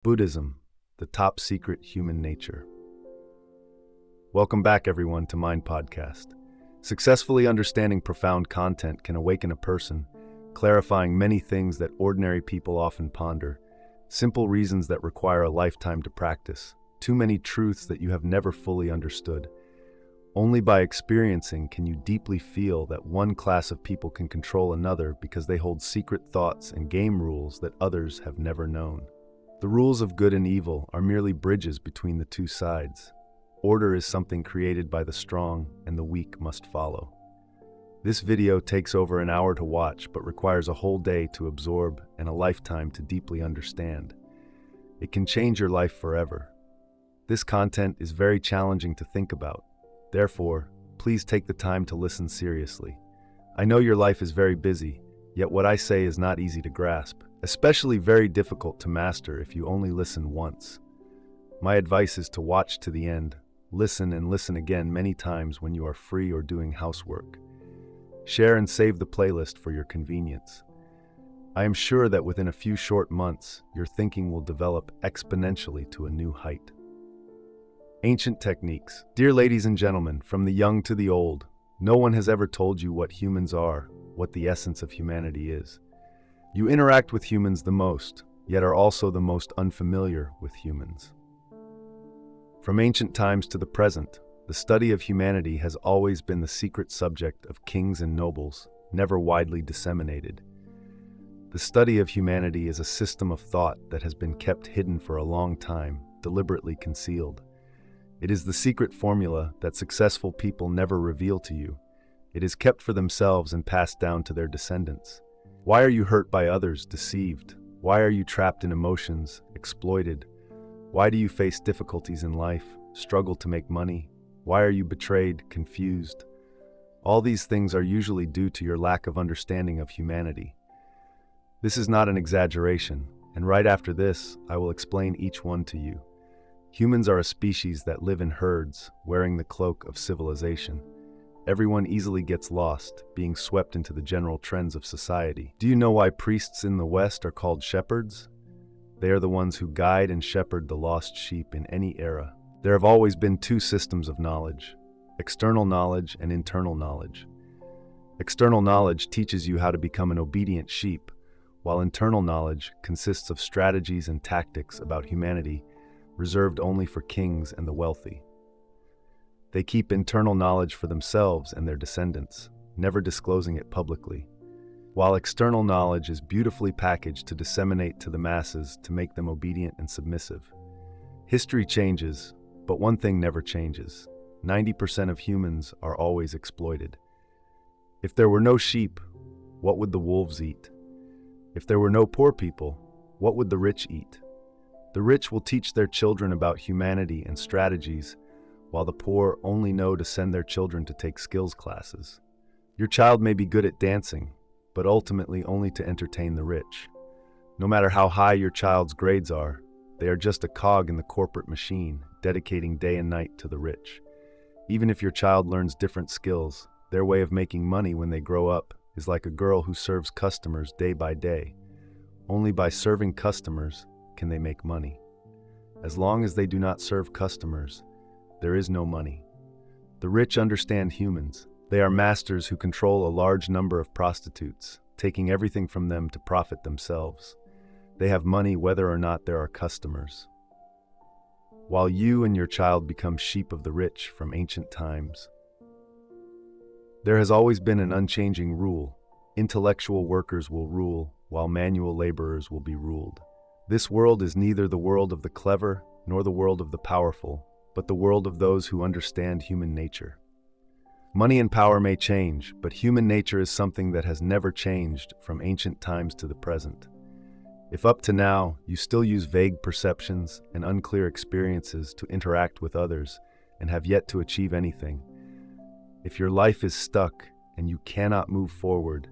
Buddhism, the top secret human nature. Welcome back, everyone, to Mind Podcast. Successfully understanding profound content can awaken a person, clarifying many things that ordinary people often ponder, simple reasons that require a lifetime to practice, too many truths that you have never fully understood. Only by experiencing can you deeply feel that one class of people can control another because they hold secret thoughts and game rules that others have never known. The rules of good and evil are merely bridges between the two sides. Order is something created by the strong, and the weak must follow. This video takes over an hour to watch, but requires a whole day to absorb and a lifetime to deeply understand. It can change your life forever. This content is very challenging to think about. Therefore, please take the time to listen seriously. I know your life is very busy, yet what I say is not easy to grasp, especially very difficult to master if you only listen once. My advice is to watch to the end, listen and listen again many times when you are free or doing housework. Share and save the playlist for your convenience. I am sure that within a few short months, your thinking will develop exponentially to a new height. Ancient techniques. Dear ladies and gentlemen, from the young to the old, no one has ever told you what humans are, what the essence of humanity is. You interact with humans the most, yet are also the most unfamiliar with humans. From ancient times to the present, the study of humanity has always been the secret subject of kings and nobles, never widely disseminated. The study of humanity is a system of thought that has been kept hidden for a long time, deliberately concealed. It is the secret formula that successful people never reveal to you. It is kept for themselves and passed down to their descendants. Why are you hurt by others, deceived? Why are you trapped in emotions, exploited? Why do you face difficulties in life, struggle to make money? Why are you betrayed, confused? All these things are usually due to your lack of understanding of humanity. This is not an exaggeration, and right after this, I will explain each one to you. Humans are a species that live in herds, wearing the cloak of civilization. Everyone easily gets lost, being swept into the general trends of society. Do you know why priests in the West are called shepherds? They are the ones who guide and shepherd the lost sheep in any era. There have always been two systems of knowledge: external knowledge and internal knowledge. External knowledge teaches you how to become an obedient sheep, while internal knowledge consists of strategies and tactics about humanity reserved only for kings and the wealthy. They keep internal knowledge for themselves and their descendants, never disclosing it publicly, while external knowledge is beautifully packaged to disseminate to the masses to make them obedient and submissive. History changes, but one thing never changes. 90% of humans are always exploited. If there were no sheep, what would the wolves eat? If there were no poor people, what would the rich eat? The rich will teach their children about humanity and strategies, while the poor only know to send their children to take skills classes. Your child may be good at dancing, but ultimately only to entertain the rich. No matter how high your child's grades are, they are just a cog in the corporate machine, dedicating day and night to the rich. Even if your child learns different skills, their way of making money when they grow up is like a girl who serves customers day by day. Only by serving customers can they make money. As long as they do not serve customers, there is no money. The rich understand humans. They are masters who control a large number of prostitutes, taking everything from them to profit themselves. They have money whether or not there are customers. While you and your child become sheep of the rich from ancient times. There has always been an unchanging rule. Intellectual workers will rule, while manual laborers will be ruled. This world is neither the world of the clever nor the world of the powerful, but the world of those who understand human nature. Money and power may change, but human nature is something that has never changed from ancient times to the present. If up to now you still use vague perceptions and unclear experiences to interact with others and have yet to achieve anything, if your life is stuck and you cannot move forward,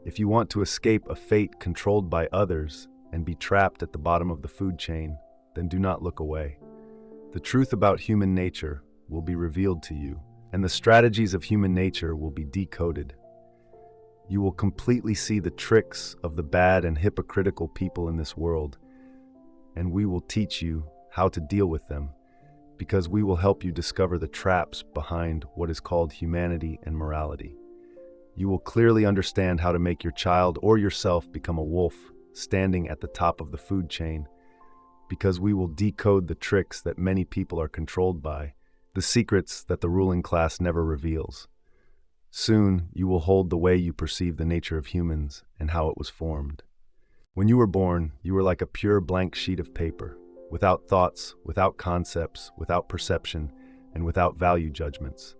if you want to escape a fate controlled by others and be trapped at the bottom of the food chain, then do not look away. The truth about human nature will be revealed to you, and the strategies of human nature will be decoded. You will completely see the tricks of the bad and hypocritical people in this world, and we will teach you how to deal with them, because we will help you discover the traps behind what is called humanity and morality. You will clearly understand how to make your child or yourself become a wolf standing at the top of the food chain, because we will decode the tricks that many people are controlled by, the secrets that the ruling class never reveals. Soon, you will hold the way you perceive the nature of humans and how it was formed. When you were born, you were like a pure blank sheet of paper, without thoughts, without concepts, without perception, and without value judgments.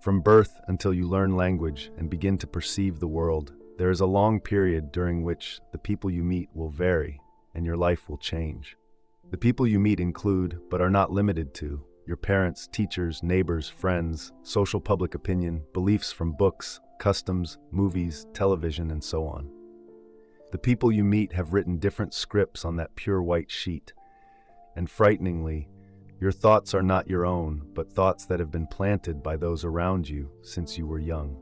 From birth until you learn language and begin to perceive the world, there is a long period during which the people you meet will vary and your life will change. The people you meet include, but are not limited to, your parents, teachers, neighbors, friends, social public opinion, beliefs from books, customs, movies, television, and so on. The people you meet have written different scripts on that pure white sheet, and frighteningly, your thoughts are not your own, but thoughts that have been planted by those around you since you were young.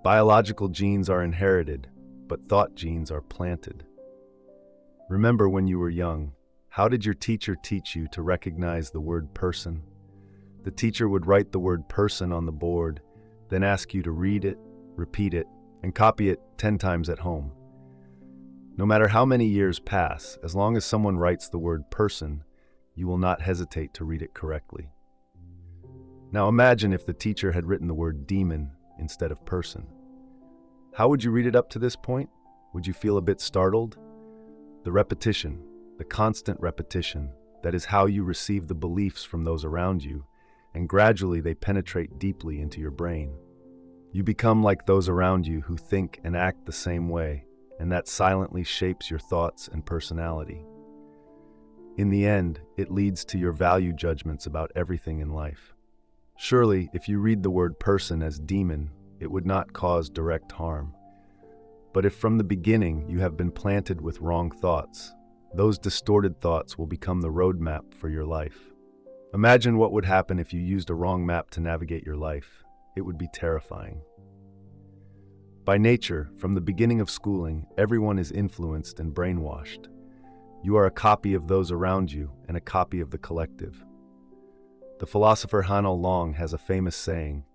Biological genes are inherited, but thought genes are planted. Remember when you were young, how did your teacher teach you to recognize the word person? The teacher would write the word person on the board, then ask you to read it, repeat it, and copy it 10 times at home. No matter how many years pass, as long as someone writes the word person, you will not hesitate to read it correctly. Now imagine if the teacher had written the word demon instead of person. How would you read it up to this point? Would you feel a bit startled? The repetition, the constant repetition, that is how you receive the beliefs from those around you, and gradually they penetrate deeply into your brain. You become like those around you who think and act the same way, and that silently shapes your thoughts and personality. In the end, it leads to your value judgments about everything in life. Surely, if you read the word person as demon, it would not cause direct harm. But if from the beginning you have been planted with wrong thoughts, those distorted thoughts will become the roadmap for your life. Imagine what would happen if you used a wrong map to navigate your life. It would be terrifying. By nature, from the beginning of schooling, everyone is influenced and brainwashed. You are a copy of those around you and a copy of the collective. The philosopher Han Long has a famous saying,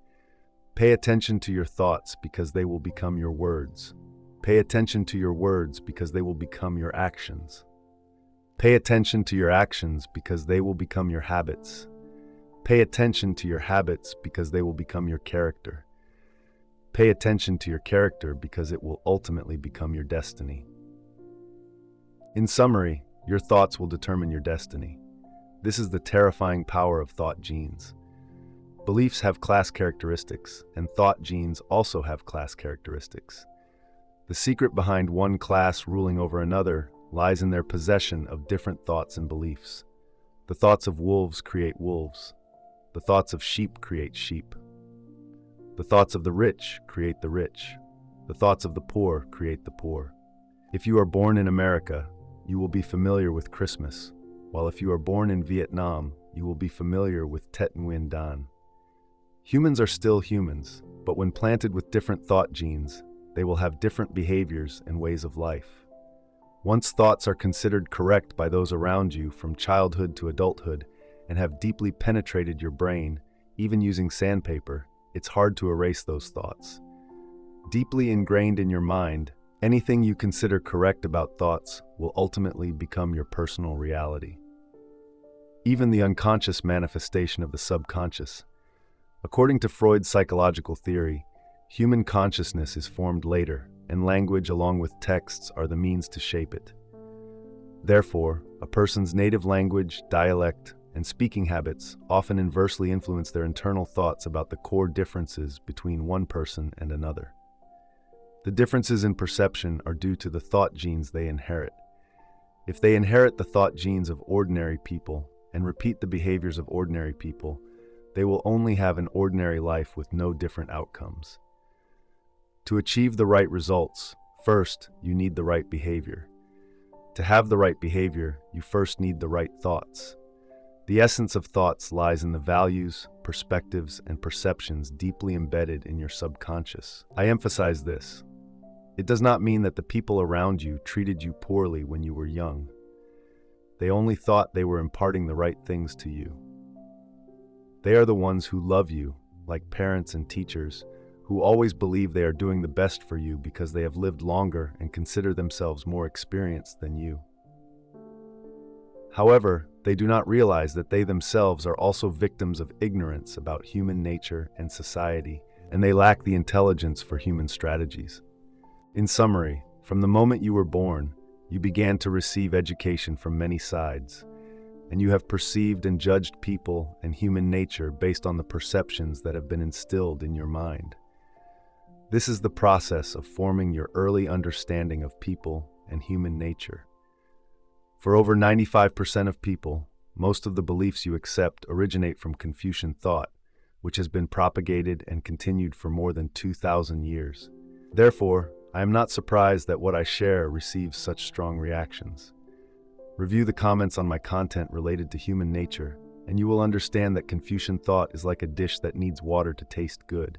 "Pay attention to your thoughts because they will become your words. Pay attention to your words because they will become your actions. Pay attention to your actions because they will become your habits. Pay attention to your habits because they will become your character. Pay attention to your character because it will ultimately become your destiny." In summary, your thoughts will determine your destiny. This is the terrifying power of thought genes. Beliefs have class characteristics, and thought genes also have class characteristics. The secret behind one class ruling over another lies in their possession of different thoughts and beliefs. The thoughts of wolves create wolves. The thoughts of sheep create sheep. The thoughts of the rich create the rich. The thoughts of the poor create the poor. If you are born in America, you will be familiar with Christmas, while if you are born in Vietnam, you will be familiar with Tet Nguyen Dan. Humans are still humans, but when planted with different thought genes, they will have different behaviors and ways of life. Once thoughts are considered correct by those around you from childhood to adulthood and have deeply penetrated your brain, even using sandpaper, it's hard to erase those thoughts. Deeply ingrained in your mind, anything you consider correct about thoughts will ultimately become your personal reality. Even the unconscious manifestation of the subconscious. According to Freud's psychological theory, human consciousness is formed later, and language along with texts are the means to shape it. Therefore, a person's native language, dialect, and speaking habits often inversely influence their internal thoughts about the core differences between one person and another. The differences in perception are due to the thought genes they inherit. If they inherit the thought genes of ordinary people and repeat the behaviors of ordinary people, they will only have an ordinary life with no different outcomes. To achieve the right results, first, you need the right behavior. To have the right behavior, you first need the right thoughts. The essence of thoughts lies in the values, perspectives, and perceptions deeply embedded in your subconscious. I emphasize this. It does not mean that the people around you treated you poorly when you were young. they only thought they were imparting the right things to you. They are the ones who love you, like parents and teachers, who always believe they are doing the best for you because they have lived longer and consider themselves more experienced than you. However, they do not realize that they themselves are also victims of ignorance about human nature and society, and they lack the intelligence for human strategies. In summary, from the moment you were born, you began to receive education from many sides, and you have perceived and judged people and human nature based on the perceptions that have been instilled in your mind. This is the process of forming your early understanding of people and human nature. For over 95% of people, most of the beliefs you accept originate from Confucian thought, which has been propagated and continued for more than 2,000 years. Therefore, I am not surprised that what I share receives such strong reactions. Review the comments on my content related to human nature, and you will understand that Confucian thought is like a dish that needs water to taste good.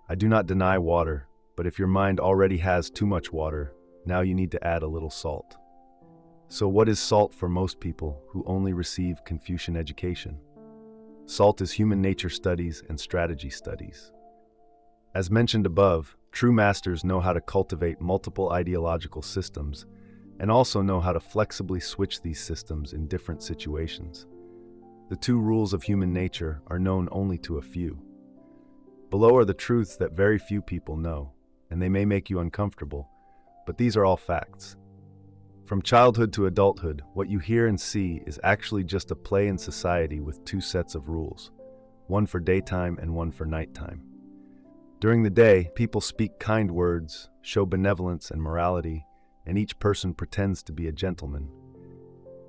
I do not deny water, but if your mind already has too much water, now you need to add a little salt. So what is salt for most people who only receive Confucian education? Salt is human nature studies and strategy studies. As mentioned above, true masters know how to cultivate multiple ideological systems and also know how to flexibly switch these systems in different situations. The two rules of human nature are known only to a few. Below are the truths that very few people know, and they may make you uncomfortable, but these are all facts. From childhood to adulthood, what you hear and see is actually just a play in society with two sets of rules, one for daytime and one for nighttime. During the day, people speak kind words, show benevolence and morality, and each person pretends to be a gentleman.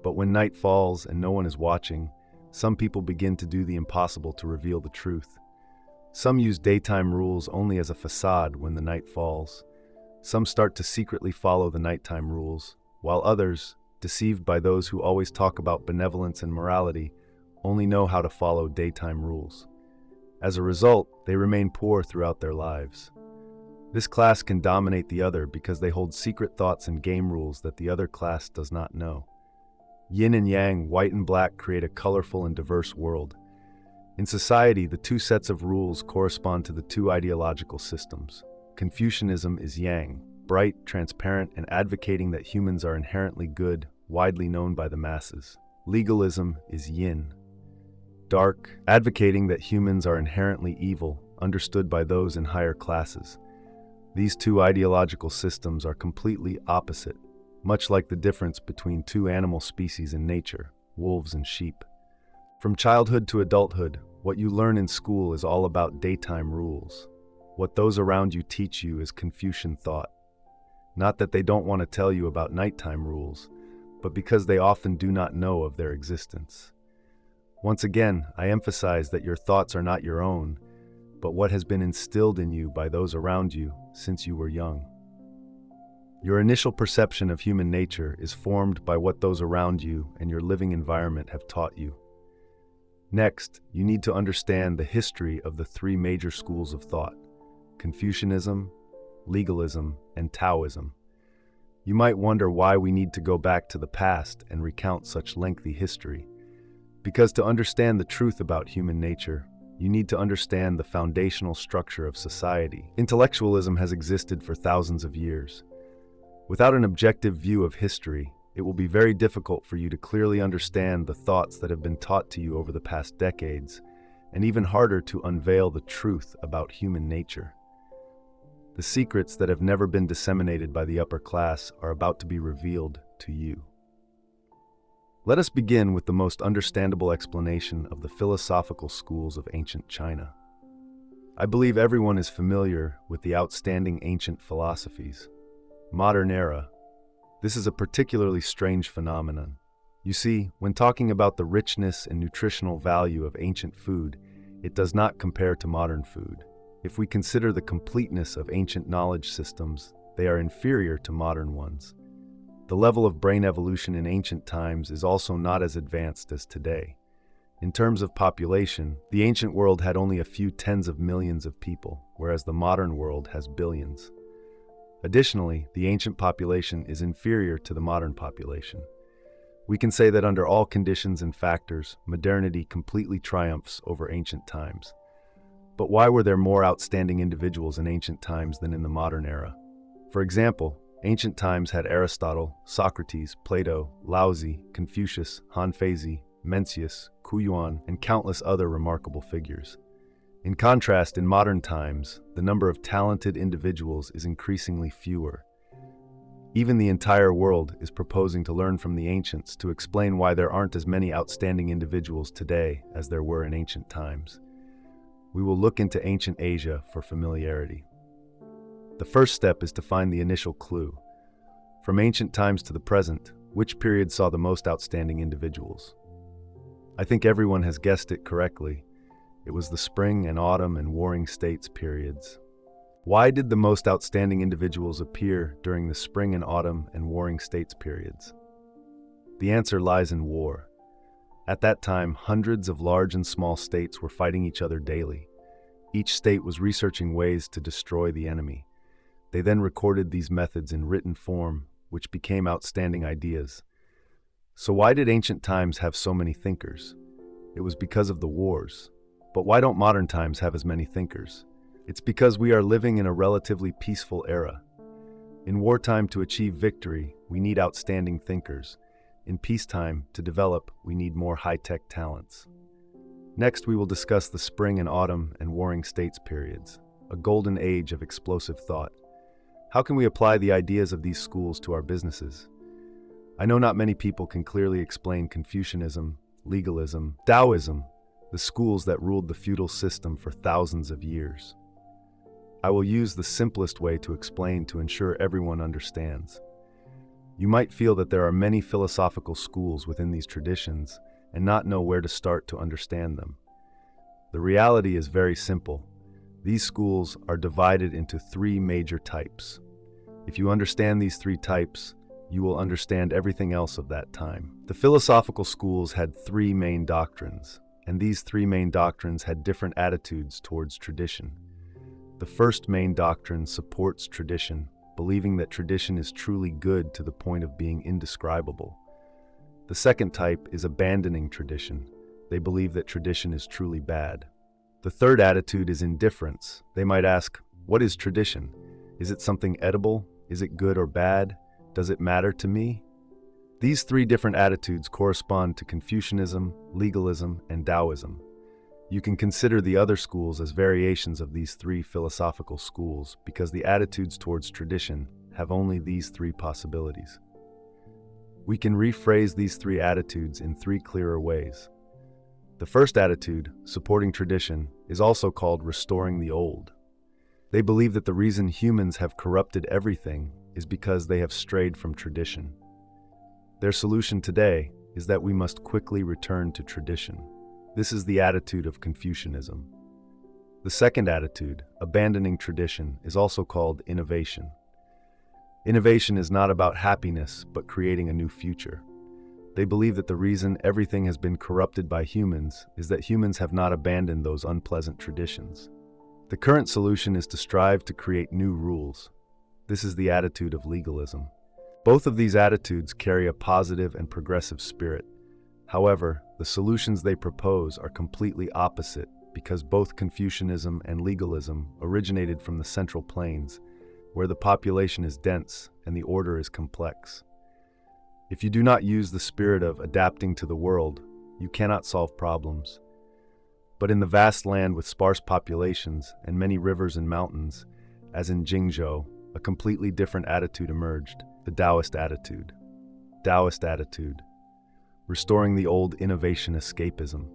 But when night falls and no one is watching, some people begin to do the impossible to reveal the truth. Some use daytime rules only as a facade when the night falls. Some start to secretly follow the nighttime rules, while others, deceived by those who always talk about benevolence and morality, only know how to follow daytime rules. As a result, they remain poor throughout their lives. This class can dominate the other because they hold secret thoughts and game rules that the other class does not know. Yin and yang, white and black, create a colorful and diverse world. In society, the two sets of rules correspond to the two ideological systems. Confucianism is yang, bright, transparent, and advocating that humans are inherently good, widely known by the masses. Legalism is yin, dark, advocating that humans are inherently evil, understood by those in higher classes. These two ideological systems are completely opposite, much like the difference between two animal species in nature, wolves and sheep. From childhood to adulthood, what you learn in school is all about daytime rules. What those around you teach you is Confucian thought. Not that they don't want to tell you about nighttime rules, but because they often do not know of their existence. Once again, I emphasize that your thoughts are not your own, but what has been instilled in you by those around you since you were young. Your initial perception of human nature is formed by what those around you and your living environment have taught you. Next, you need to understand the history of the three major schools of thought: Confucianism, legalism, and Taoism. You might wonder why we need to go back to the past and recount such lengthy history. Because to understand the truth about human nature, you need to understand the foundational structure of society. Intellectualism has existed for thousands of years. Without an objective view of history, it will be very difficult for you to clearly understand the thoughts that have been taught to you over the past decades, and even harder to unveil the truth about human nature. The secrets that have never been disseminated by the upper class are about to be revealed to you. Let us begin with the most understandable explanation of the philosophical schools of ancient China. I believe everyone is familiar with the outstanding ancient philosophies. Modern era. This is a particularly strange phenomenon. You see, when talking about the richness and nutritional value of ancient food, it does not compare to modern food. If we consider the completeness of ancient knowledge systems, they are inferior to modern ones. The level of brain evolution in ancient times is also not as advanced as today. In terms of population, the ancient world had only a few tens of millions of people, whereas the modern world has billions. Additionally, the ancient population is inferior to the modern population. We can say that under all conditions and factors, modernity completely triumphs over ancient times. But why were there more outstanding individuals in ancient times than in the modern era? For example, ancient times had Aristotle, Socrates, Plato, Laozi, Confucius, Han Feizi, Mencius, Kuyuan, and countless other remarkable figures. In contrast, in modern times, the number of talented individuals is increasingly fewer. Even the entire world is proposing to learn from the ancients to explain why there aren't as many outstanding individuals today as there were in ancient times. We will look into ancient Asia for familiarity. The first step is to find the initial clue. From ancient times to the present, which period saw the most outstanding individuals? I think everyone has guessed it correctly. It was the Spring and Autumn and Warring States periods. Why did the most outstanding individuals appear during the Spring and Autumn and Warring States periods? The answer lies in war. At that time, hundreds of large and small states were fighting each other daily. Each state was researching ways to destroy the enemy. They then recorded these methods in written form, which became outstanding ideas. So why did ancient times have so many thinkers? It was because of the wars. But why don't modern times have as many thinkers? It's because we are living in a relatively peaceful era. In wartime, to achieve victory, we need outstanding thinkers. In peacetime, to develop, we need more high-tech talents. Next, we will discuss the Spring and Autumn and Warring States periods, a golden age of explosive thought. How can we apply the ideas of these schools to our businesses? I know not many people can clearly explain Confucianism, legalism, Taoism, the schools that ruled the feudal system for thousands of years. I will use the simplest way to explain to ensure everyone understands. You might feel that there are many philosophical schools within these traditions and not know where to start to understand them. The reality is very simple. These schools are divided into three major types. If you understand these three types, you will understand everything else of that time. The philosophical schools had three main doctrines, and these three main doctrines had different attitudes towards tradition. The first main doctrine supports tradition, believing that tradition is truly good to the point of being indescribable. The second type is abandoning tradition. They believe that tradition is truly bad. The third attitude is indifference. They might ask, what is tradition? Is it something edible? Is it good or bad? Does it matter to me? These three different attitudes correspond to Confucianism, legalism, and Taoism. You can consider the other schools as variations of these three philosophical schools because the attitudes towards tradition have only these three possibilities. We can rephrase these three attitudes in three clearer ways. The first attitude, supporting tradition, is also called restoring the old. They believe that the reason humans have corrupted everything is because they have strayed from tradition. Their solution today is that we must quickly return to tradition. This is the attitude of Confucianism. The second attitude, abandoning tradition, is also called innovation. Innovation is not about happiness, but creating a new future. They believe that the reason everything has been corrupted by humans is that humans have not abandoned those unpleasant traditions. The current solution is to strive to create new rules. This is the attitude of legalism. Both of these attitudes carry a positive and progressive spirit. However, the solutions they propose are completely opposite because both Confucianism and legalism originated from the Central Plains, where the population is dense and the order is complex. If you do not use the spirit of adapting to the world, you cannot solve problems. But in the vast land with sparse populations and many rivers and mountains, as in Jingzhou, a completely different attitude emerged, the Taoist attitude. Taoist attitude. Restoring the old innovation escapism.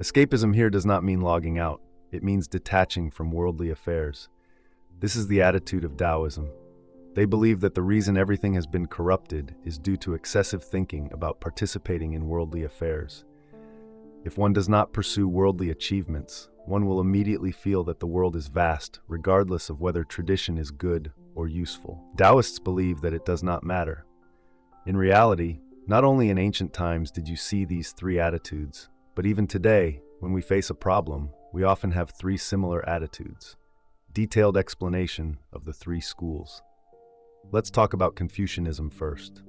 Escapism here does not mean logging out. It means detaching from worldly affairs. This is the attitude of Taoism. They believe that the reason everything has been corrupted is due to excessive thinking about participating in worldly affairs. If one does not pursue worldly achievements, one will immediately feel that the world is vast, regardless of whether tradition is good or useful. Taoists believe that it does not matter. In reality, not only in ancient times did you see these three attitudes, but even today, when we face a problem, we often have three similar attitudes. Detailed explanation of the three schools. Let's talk about Confucianism first.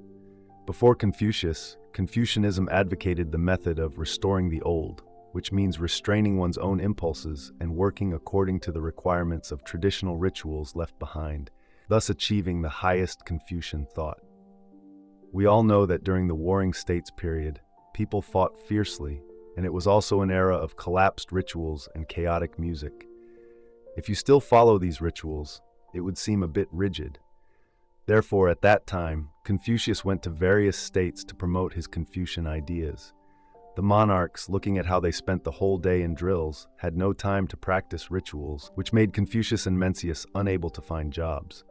Before Confucius, Confucianism advocated the method of restoring the old, which means restraining one's own impulses and working according to the requirements of traditional rituals left behind, thus achieving the highest Confucian thought. We all know that during the Warring States period, people fought fiercely, and it was also an era of collapsed rituals and chaotic music. If you still follow these rituals, it would seem a bit rigid. Therefore, at that time, Confucius went to various states to promote his Confucian ideas. The monarchs, looking at how they spent the whole day in drills, had no time to practice rituals, which made Confucius and Mencius unable to find jobs.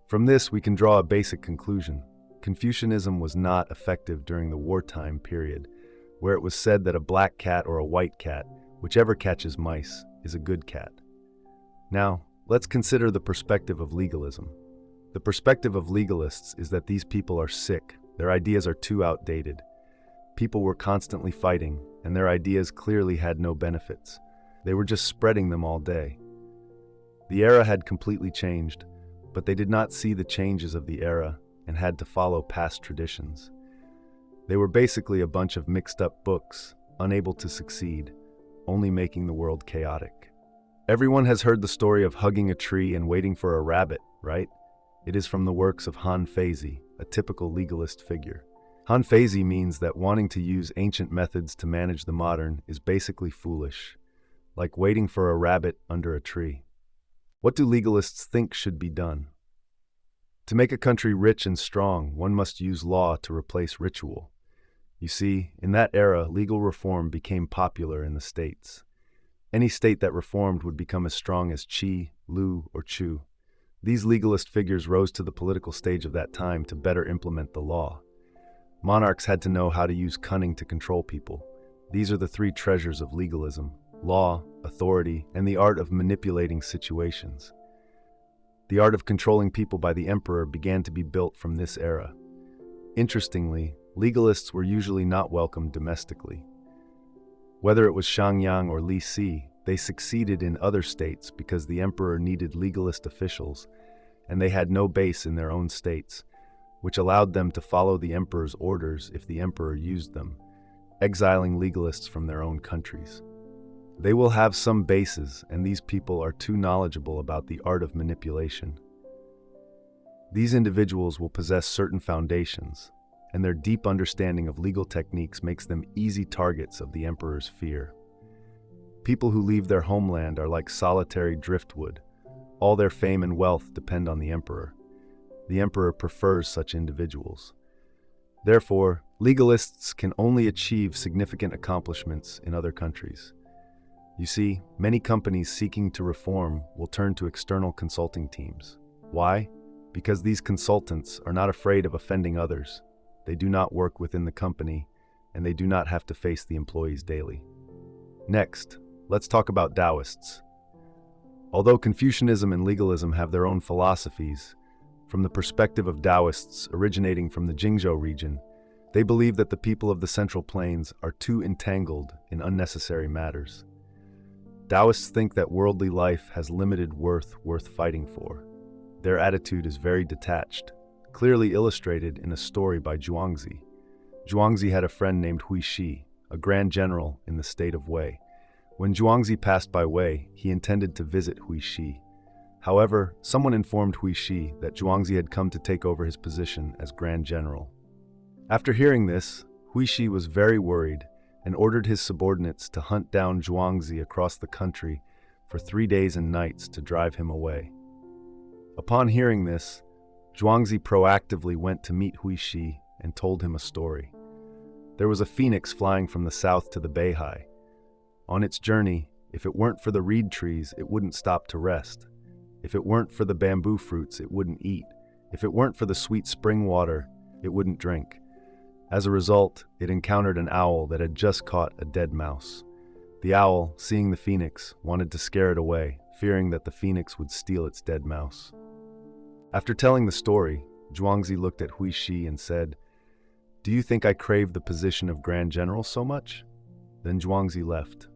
From this, we can draw a basic conclusion. Confucianism was not effective during the wartime period, where it was said that a black cat or a white cat, whichever catches mice, is a good cat. Now, let's consider the perspective of legalism. The perspective of legalists is that these people are sick, their ideas are too outdated. People were constantly fighting, and their ideas clearly had no benefits. They were just spreading them all day. The era had completely changed, but they did not see the changes of the era and had to follow past traditions. They were basically a bunch of mixed-up books, unable to succeed, only making the world chaotic. Everyone has heard the story of hugging a tree and waiting for a rabbit, right? It is from the works of Han Feizi, a typical legalist figure. Han Feizi means that wanting to use ancient methods to manage the modern is basically foolish, like waiting for a rabbit under a tree. What do legalists think should be done? To make a country rich and strong, one must use law to replace ritual. You see, in that era, legal reform became popular in the states. Any state that reformed would become as strong as Qi, Lu, or Chu. These legalist figures rose to the political stage of that time to better implement the law. Monarchs had to know how to use cunning to control people. These are the three treasures of legalism: law, authority, and the art of manipulating situations. The art of controlling people by the emperor began to be built from this era. Interestingly, legalists were usually not welcomed domestically. Whether it was Xiangyang or Li Si, they succeeded in other states because the emperor needed legalist officials, and they had no base in their own states, which allowed them to follow the emperor's orders if the emperor used them, exiling legalists from their own countries. They will have some bases, and these people are too knowledgeable about the art of manipulation. These individuals will possess certain foundations, and their deep understanding of legal techniques makes them easy targets of the emperor's fear. People who leave their homeland are like solitary driftwood. All their fame and wealth depend on the emperor. The emperor prefers such individuals. Therefore, legalists can only achieve significant accomplishments in other countries. You see, many companies seeking to reform will turn to external consulting teams. Why? Because these consultants are not afraid of offending others. They do not work within the company, and they do not have to face the employees daily. Next, let's talk about Taoists. Although Confucianism and legalism have their own philosophies, from the perspective of Taoists originating from the Jingzhou region, they believe that the people of the Central Plains are too entangled in unnecessary matters. Taoists think that worldly life has limited worth fighting for. Their attitude is very detached, clearly illustrated in a story by Zhuangzi. Zhuangzi had a friend named Hui Shi, a grand general in the state of Wei. When Zhuangzi passed by Wei, he intended to visit Hui Shi. However, someone informed Hui Shi that Zhuangzi had come to take over his position as Grand General. After hearing this, Hui Shi was very worried and ordered his subordinates to hunt down Zhuangzi across the country for 3 days and nights to drive him away. Upon hearing this, Zhuangzi proactively went to meet Hui Shi and told him a story. There was a phoenix flying from the south to the Beihai. On its journey, if it weren't for the reed trees, it wouldn't stop to rest. If it weren't for the bamboo fruits, it wouldn't eat. If it weren't for the sweet spring water, it wouldn't drink. As a result, it encountered an owl that had just caught a dead mouse. The owl, seeing the phoenix, wanted to scare it away, fearing that the phoenix would steal its dead mouse. After telling the story, Zhuangzi looked at Hui Shi and said, "Do you think I crave the position of Grand General so much?" Then Zhuangzi left.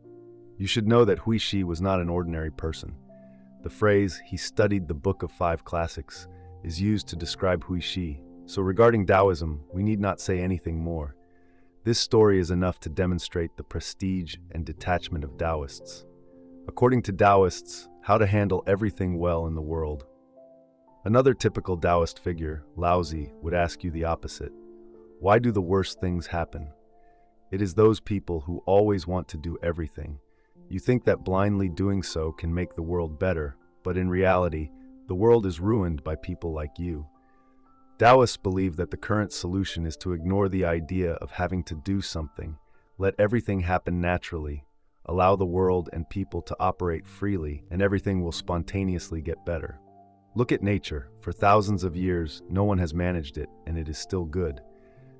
You should know that Hui Shi was not an ordinary person. The phrase, "he studied the Book of 5 Classics," is used to describe Hui Shi, So regarding Taoism, we need not say anything more. This story is enough to demonstrate the prestige and detachment of Taoists. According to Taoists, how to handle everything well in the world. Another typical Taoist figure, Laozi, would ask you the opposite. Why do the worst things happen? It is those people who always want to do everything. You think that blindly doing so can make the world better, but in reality, the world is ruined by people like you. Taoists believe that the current solution is to ignore the idea of having to do something, let everything happen naturally, allow the world and people to operate freely, and everything will spontaneously get better. Look at nature. For thousands of years, no one has managed it, and it is still good.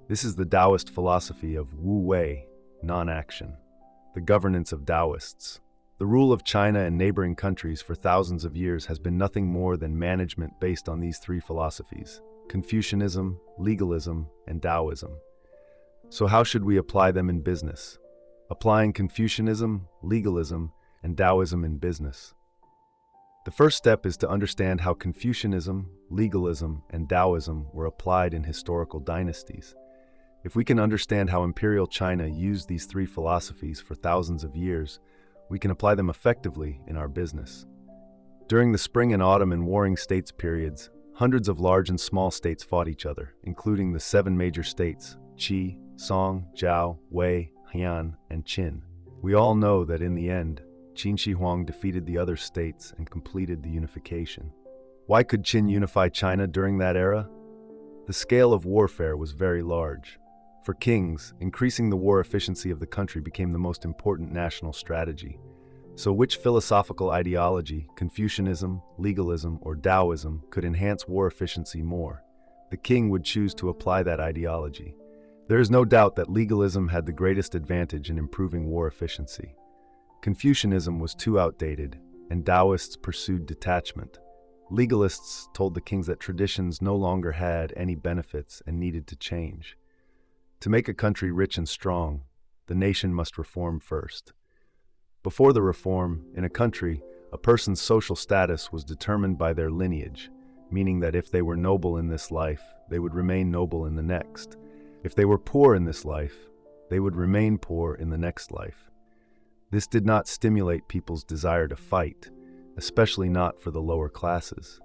This is the Taoist philosophy of Wu Wei, non-action. The governance of Taoists. The rule of China and neighboring countries for thousands of years has been nothing more than management based on these three philosophies: Confucianism, legalism, and Taoism. So how should we apply them in business? Applying Confucianism, legalism, and Taoism in business. The first step is to understand how Confucianism, legalism, and Taoism were applied in historical dynasties. If we can understand how Imperial China used these three philosophies for thousands of years, we can apply them effectively in our business. During the spring and autumn and warring states periods, hundreds of large and small states fought each other, including the 7 major states: Qi, Song, Zhao, Wei, Han, and Qin. We all know that in the end, Qin Shi Huang defeated the other states and completed the unification. Why could Qin unify China during that era? The scale of warfare was very large. For kings, increasing the war efficiency of the country became the most important national strategy. So which philosophical ideology, Confucianism, legalism, or Taoism, could enhance war efficiency more? The king would choose to apply that ideology. There is no doubt that legalism had the greatest advantage in improving war efficiency. Confucianism was too outdated, and Taoists pursued detachment. Legalists told the kings that traditions no longer had any benefits and needed to change. To make a country rich and strong, the nation must reform first. Before the reform, in a country, a person's social status was determined by their lineage, meaning that if they were noble in this life, they would remain noble in the next. If they were poor in this life, they would remain poor in the next life. This did not stimulate people's desire to fight, especially not for the lower classes.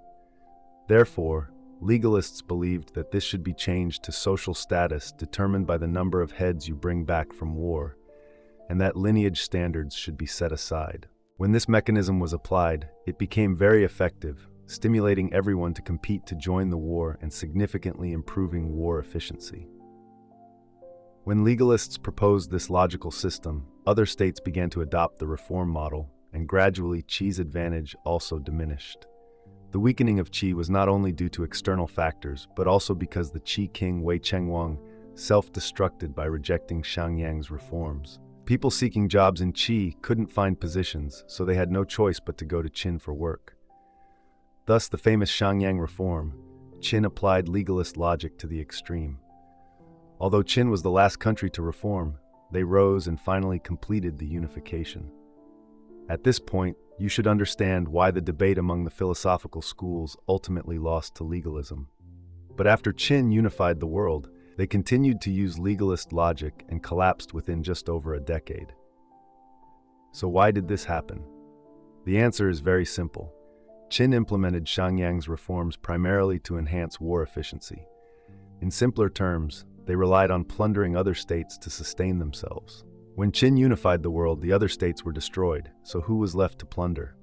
Therefore, legalists believed that this should be changed to social status determined by the number of heads you bring back from war, and that lineage standards should be set aside. When this mechanism was applied, it became very effective, stimulating everyone to compete to join the war and significantly improving war efficiency. When legalists proposed this logical system, other states began to adopt the reform model, and gradually Qi's advantage also diminished. The weakening of Qi was not only due to external factors, but also because the Qi king Wei Chengwang self-destructed by rejecting Xiangyang's reforms. People seeking jobs in Qi couldn't find positions, so they had no choice but to go to Qin for work. Thus, the famous Xiangyang reform, Qin applied legalist logic to the extreme. Although Qin was the last country to reform, they rose and finally completed the unification. At this point, you should understand why the debate among the philosophical schools ultimately lost to legalism. But after Qin unified the world, they continued to use legalist logic and collapsed within just over a decade. So why did this happen? The answer is very simple. Qin implemented Xiangyang's reforms primarily to enhance war efficiency. In simpler terms, they relied on plundering other states to sustain themselves. When Qin unified the world, the other states were destroyed, so who was left to plunder?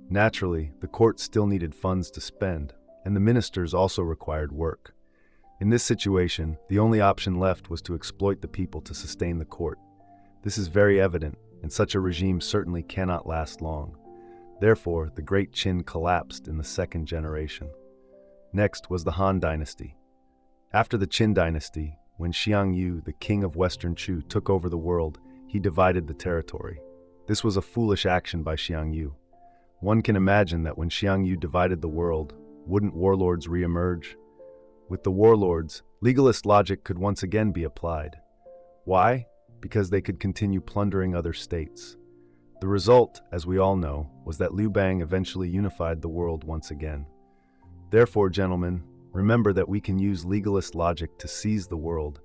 Naturally, the court still needed funds to spend, and the ministers also required work. In this situation, the only option left was to exploit the people to sustain the court. This is very evident, and such a regime certainly cannot last long. Therefore, the great Qin collapsed in the second generation. Next was the Han Dynasty. After the Qin Dynasty, when Xiang Yu, the king of Western Chu, took over the world, he divided the territory. This was a foolish action by Xiang Yu. One can imagine that when Xiang Yu divided the world, wouldn't warlords re-emerge? With the warlords, legalist logic could once again be applied. Why? Because they could continue plundering other states. The result, as we all know, was that Liu Bang eventually unified the world once again. Therefore, gentlemen, Remember that we can use legalist logic to seize the world,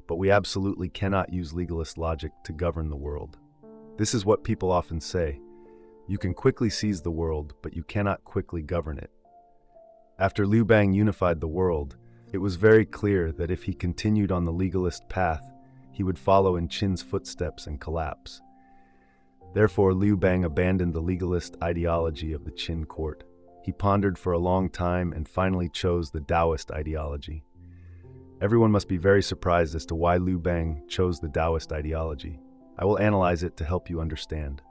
but we absolutely cannot use legalist logic to govern the world. This is what people often say. You can quickly seize the world, but you cannot quickly govern it. After Liu Bang unified the world, it was very clear that if he continued on the legalist path, he would follow in Qin's footsteps and collapse. Therefore, Liu Bang abandoned the legalist ideology of the Qin court. He pondered for a long time and finally chose the Taoist ideology. Everyone must be very surprised as to why Liu Bang chose the Taoist ideology. I will analyze it to help you understand.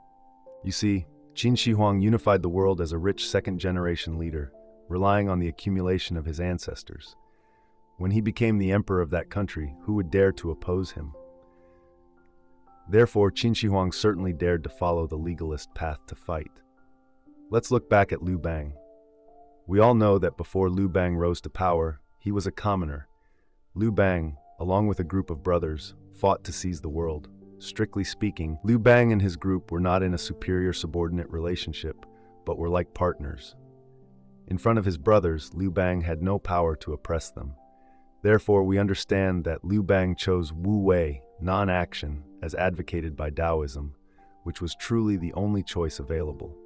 You see, Qin Shi Huang unified the world as a rich second-generation leader, relying on the accumulation of his ancestors. When he became the emperor of that country, who would dare to oppose him? Therefore, Qin Shi Huang certainly dared to follow the legalist path to fight. Let's look back at Liu Bang. We all know that before Liu Bang rose to power, he was a commoner. Liu Bang, along with a group of brothers, fought to seize the world. Strictly speaking, Liu Bang and his group were not in a superior-subordinate relationship, but were like partners. In front of his brothers, Liu Bang had no power to oppress them. Therefore, we understand that Liu Bang chose Wu Wei, non-action, as advocated by Taoism, which was truly the only choice available.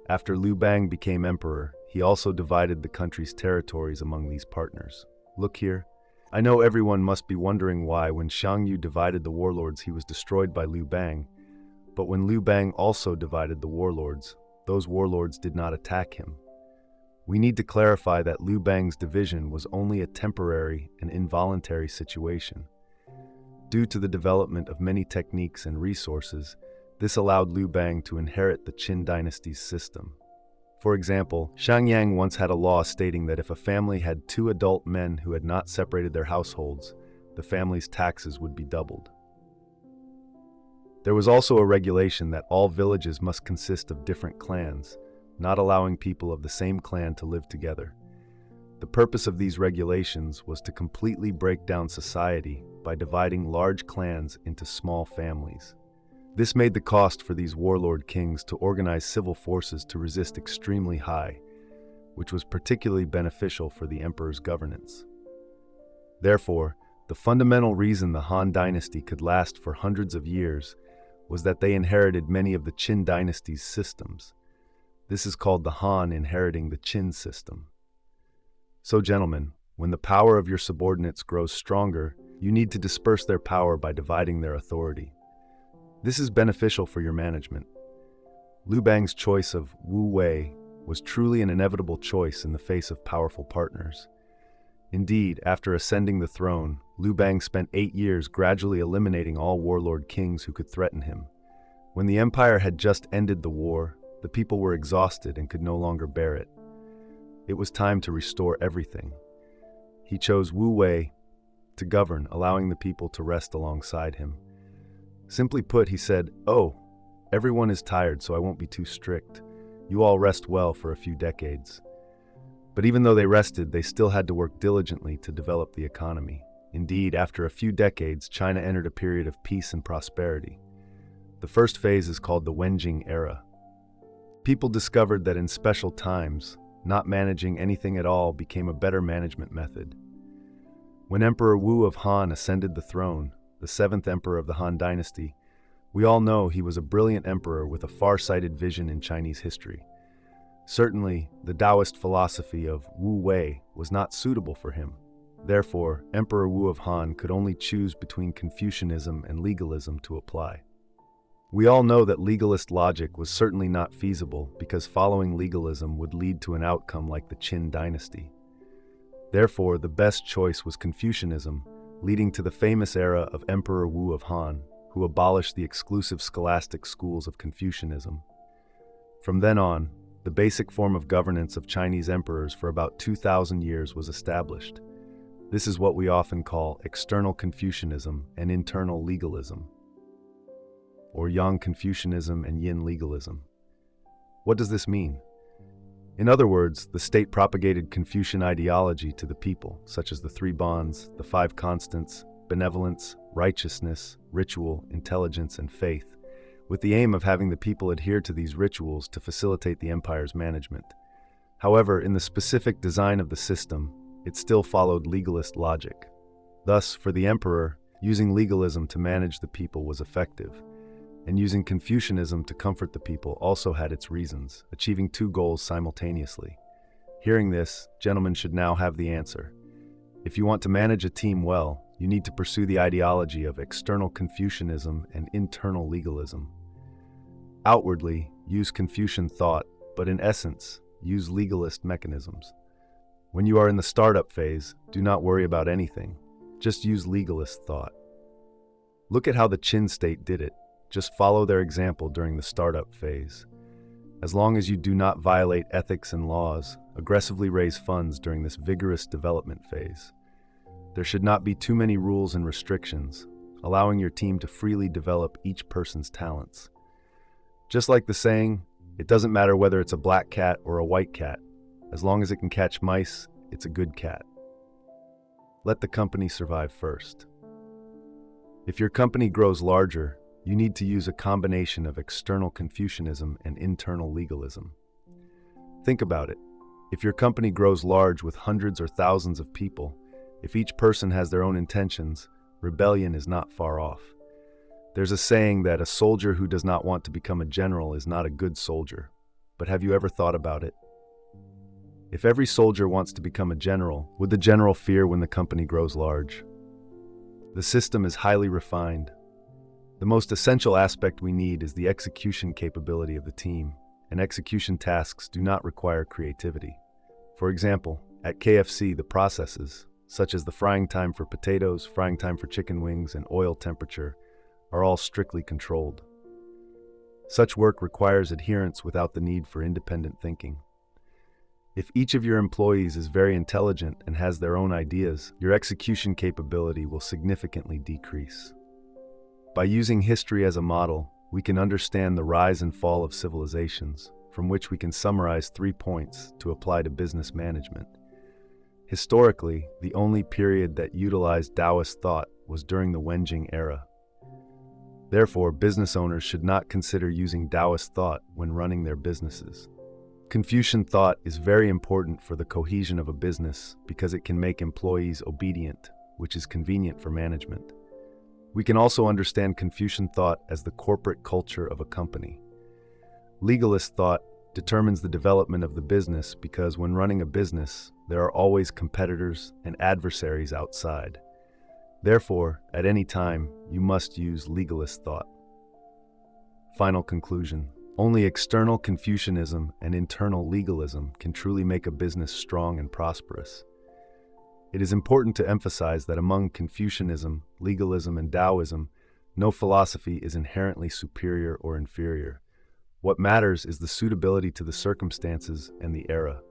After Liu Bang became emperor, he also divided the country's territories among these partners. Look here. I know everyone must be wondering why when Xiang Yu divided the warlords he was destroyed by Liu Bang, but when Liu Bang also divided the warlords, those warlords did not attack him. We need to clarify that Liu Bang's division was only a temporary and involuntary situation. Due to the development of many techniques and resources, this allowed Liu Bang to inherit the Qin dynasty's system. For example, Xiangyang once had a law stating that if a family had 2 adult men who had not separated their households, the family's taxes would be doubled. There was also a regulation that all villages must consist of different clans, not allowing people of the same clan to live together. The purpose of these regulations was to completely break down society by dividing large clans into small families. This made the cost for these warlord kings to organize civil forces to resist extremely high, which was particularly beneficial for the emperor's governance. Therefore, the fundamental reason the Han dynasty could last for hundreds of years was that they inherited many of the Qin dynasty's systems. This is called the Han inheriting the Qin system. So, gentlemen, when the power of your subordinates grows stronger, you need to disperse their power by dividing their authority. This is beneficial for your management. Liu Bang's choice of Wu Wei was truly an inevitable choice in the face of powerful partners. Indeed, after ascending the throne, Liu Bang spent 8 years gradually eliminating all warlord kings who could threaten him. When the empire had just ended the war, the people were exhausted and could no longer bear it. It was time to restore everything. He chose Wu Wei to govern, allowing the people to rest alongside him. Simply put, he said, "Oh, everyone is tired, so I won't be too strict. You all rest well for a few decades." But even though they rested, they still had to work diligently to develop the economy. Indeed, after a few decades, China entered a period of peace and prosperity. The first phase is called the Wenjing era. People discovered that in special times, not managing anything at all became a better management method. When Emperor Wu of Han ascended the throne, the 7th emperor of the Han dynasty, we all know he was a brilliant emperor with a far-sighted vision in Chinese history. Certainly, the Taoist philosophy of Wu Wei was not suitable for him. Therefore, Emperor Wu of Han could only choose between Confucianism and legalism to apply. We all know that legalist logic was certainly not feasible because following legalism would lead to an outcome like the Qin dynasty. Therefore, the best choice was Confucianism, leading to the famous era of Emperor Wu of Han, who abolished the exclusive scholastic schools of Confucianism. From then on, the basic form of governance of Chinese emperors for about 2,000 years was established. This is what we often call external Confucianism and internal legalism, or Yang Confucianism and Yin legalism. What does this mean? In other words, the state propagated Confucian ideology to the people, such as the 3 bonds, the 5 constants, benevolence, righteousness, ritual, intelligence, and faith, with the aim of having the people adhere to these rituals to facilitate the empire's management. However, in the specific design of the system, it still followed legalist logic. Thus, for the emperor, using legalism to manage the people was effective, and using Confucianism to comfort the people also had its reasons, achieving two goals simultaneously. Hearing this, gentlemen should now have the answer. If you want to manage a team well, you need to pursue the ideology of external Confucianism and internal legalism. Outwardly, use Confucian thought, but in essence, use legalist mechanisms. When you are in the startup phase, do not worry about anything. Just use legalist thought. Look at how the Qin state did it. Just follow their example during the startup phase. As long as you do not violate ethics and laws, aggressively raise funds during this vigorous development phase. There should not be too many rules and restrictions, allowing your team to freely develop each person's talents. Just like the saying, it doesn't matter whether it's a black cat or a white cat. As long as it can catch mice, it's a good cat. Let the company survive first. If your company grows larger, you need to use a combination of external Confucianism and internal legalism. Think about it. If your company grows large with hundreds or thousands of people, if each person has their own intentions, rebellion is not far off. There's a saying that a soldier who does not want to become a general is not a good soldier. But have you ever thought about it? If every soldier wants to become a general, would the general fear when the company grows large? The system is highly refined. The most essential aspect we need is the execution capability of the team, and execution tasks do not require creativity. For example, at KFC, the processes, such as the frying time for potatoes, frying time for chicken wings, and oil temperature, are all strictly controlled. Such work requires adherence without the need for independent thinking. If each of your employees is very intelligent and has their own ideas, your execution capability will significantly decrease. By using history as a model, we can understand the rise and fall of civilizations, from which we can summarize 3 points to apply to business management. Historically, the only period that utilized Taoist thought was during the Wenjing era. Therefore, business owners should not consider using Taoist thought when running their businesses. Confucian thought is very important for the cohesion of a business because it can make employees obedient, which is convenient for management. We can also understand Confucian thought as the corporate culture of a company. Legalist thought determines the development of the business because when running a business, there are always competitors and adversaries outside. Therefore, at any time, you must use legalist thought. Final conclusion. Only external Confucianism and internal legalism can truly make a business strong and prosperous. It is important to emphasize that among Confucianism, legalism, and Taoism, no philosophy is inherently superior or inferior. What matters is the suitability to the circumstances and the era.